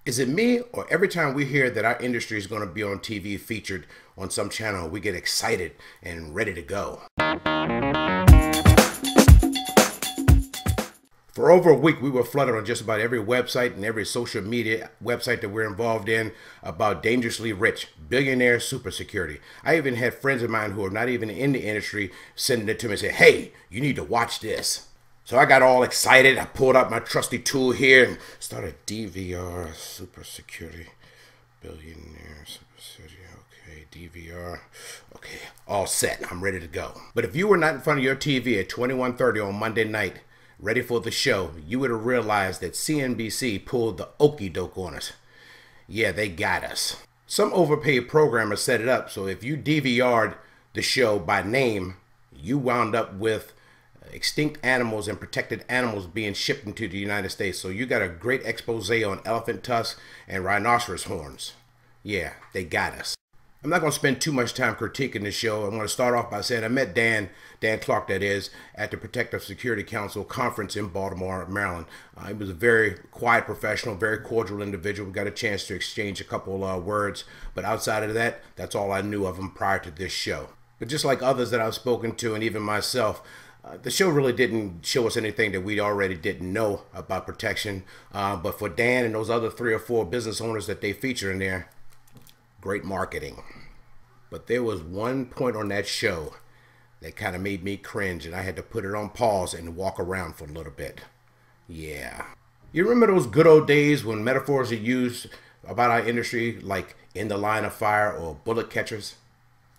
Is it me, or every time we hear that our industry is going to be on TV featured on some channel, we get excited and ready to go? For over a week, we were flooded on just about every website and every social media website that we're involved in about dangerously rich, billionaire super security. I even had friends of mine who are not even in the industry sending it to me and say, "Hey, you need to watch this." So I got all excited. I pulled out my trusty tool here and started DVR, super security, billionaire, super security. Okay, DVR. Okay, all set. I'm ready to go. But if you were not in front of your TV at 21:30 on Monday night, ready for the show, you would have realized that CNBC pulled the okie doke on us. Yeah, they got us. Some overpaid programmer set it up, so if you DVR'd the show by name, you wound up with extinct animals and protected animals being shipped into the United States. So you got a great expose on elephant tusks and rhinoceros horns. Yeah, they got us. I'm not going to spend too much time critiquing the show. I'm going to start off by saying I met Dan Clark, that is, at the Protective Security Council conference in Baltimore, Maryland. He was a very quiet professional, very cordial individual. We got a chance to exchange a couple words, but outside of that, that's all I knew of him prior to this show. But just like others that I've spoken to, and even myself, the show really didn't show us anything that we already didn't know about protection. But for Dan and those other 3 or 4 business owners that they feature in there, great marketing. But there was one point on that show that kind of made me cringe, and I had to put it on pause and walk around for a little bit. Yeah. You remember those good old days when metaphors are used about our industry, like in the line of fire or bullet catchers?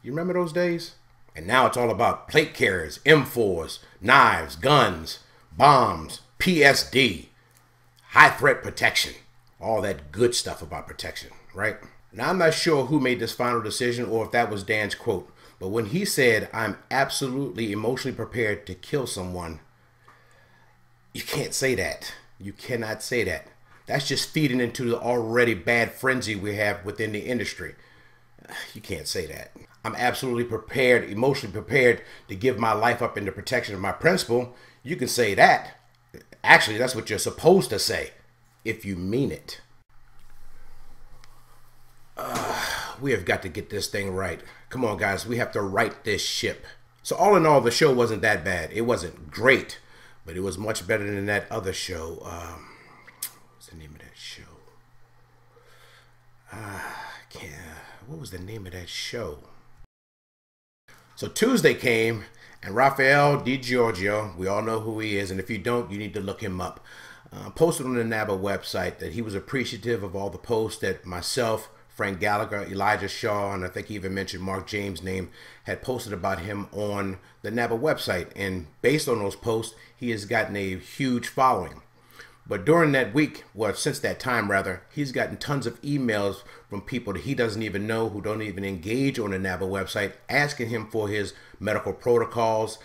You remember those days? And now it's all about plate carriers, M4s, knives, guns, bombs, PSD, high threat protection, all that good stuff about protection, right? Now, I'm not sure who made this final decision or if that was Dan's quote, but when he said, "I'm absolutely emotionally prepared to kill someone," you can't say that. You cannot say that. That's just feeding into the already bad frenzy we have within the industry. You can't say that. I'm absolutely prepared, emotionally prepared to give my life up in the protection of my principal. You can say that. Actually, that's what you're supposed to say, if you mean it. We have got to get this thing right. Come on, guys. We have to right this ship. So all in all, the show wasn't that bad. It wasn't great, but it was much better than that other show. What's the name of that show? What was the name of that show? So Tuesday came, and Rafael DiGiorgio, we all know who he is, and if you don't, you need to look him up, posted on the NABA website that he was appreciative of all the posts that myself, Frank Gallagher, Elijah Shaw, and I think he even mentioned Mark James' name, had posted about him on the NABA website. And based on those posts, he has gotten a huge following. But during that week, well, since that time rather, he's gotten tons of emails from people that he doesn't even know, who don't even engage on the NABA website, asking him for his medical protocols,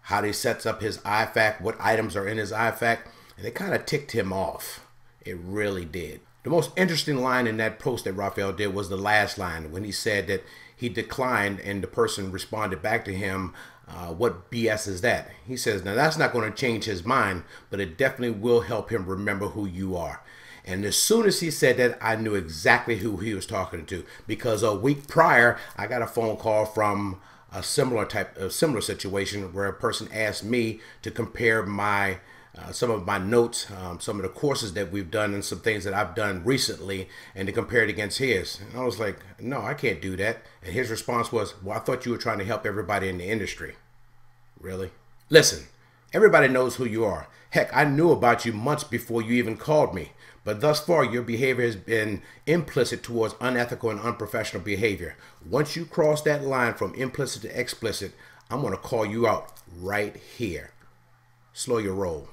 how he sets up his IFAC, what items are in his IFAC, and it kind of ticked him off. It really did. The most interesting line in that post that Rafael did was the last line, when he said that he declined and the person responded back to him, "What BS is that?" He says, now that's not going to change his mind, but it definitely will help him remember who you are. And as soon as he said that, I knew exactly who he was talking to, because a week prior, I got a phone call from a similar situation where a person asked me to compare my some of my notes, some of the courses that we've done and some things that I've done recently, and to compare it against his. And I was like, no, I can't do that. And his response was, well, I thought you were trying to help everybody in the industry. Really? Listen, everybody knows who you are. Heck, I knew about you months before you even called me. But thus far, your behavior has been implicit towards unethical and unprofessional behavior. Once you cross that line from implicit to explicit, I'm going to call you out right here. Slow your roll.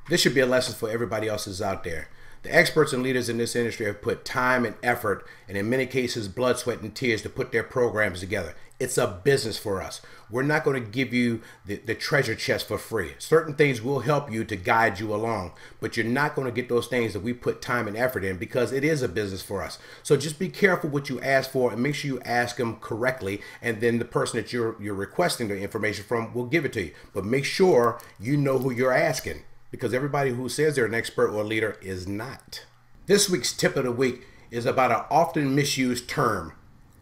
This should be a lesson for everybody else that's out there. The experts and leaders in this industry have put time and effort, and in many cases, blood, sweat, and tears to put their programs together. It's a business for us. We're not going to give you the treasure chest for free. Certain things will help you to guide you along, but you're not going to get those things that we put time and effort in, because it is a business for us. So just be careful what you ask for, and make sure you ask them correctly, and then the person that you're requesting the information from will give it to you. But make sure you know who you're asking, because everybody who says they're an expert or a leader is not. This week's tip of the week is about an often misused term,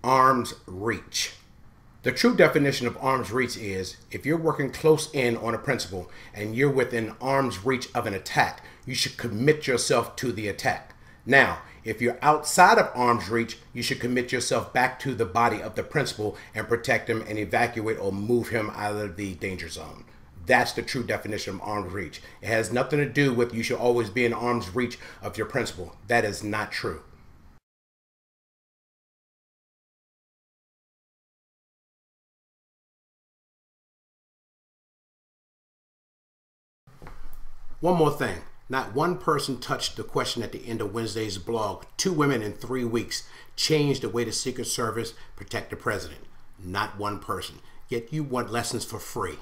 arm's reach. The true definition of arm's reach is if you're working close in on a principal and you're within arm's reach of an attack, you should commit yourself to the attack. Now, if you're outside of arm's reach, you should commit yourself back to the body of the principal and protect him and evacuate or move him out of the danger zone. That's the true definition of arm's reach. It has nothing to do with you should always be in arm's reach of your principal. That is not true. One more thing. Not one person touched the question at the end of Wednesday's blog. 2 women in 3 weeks changed the way the Secret Service protect the president. Not one person. Yet you want lessons for free.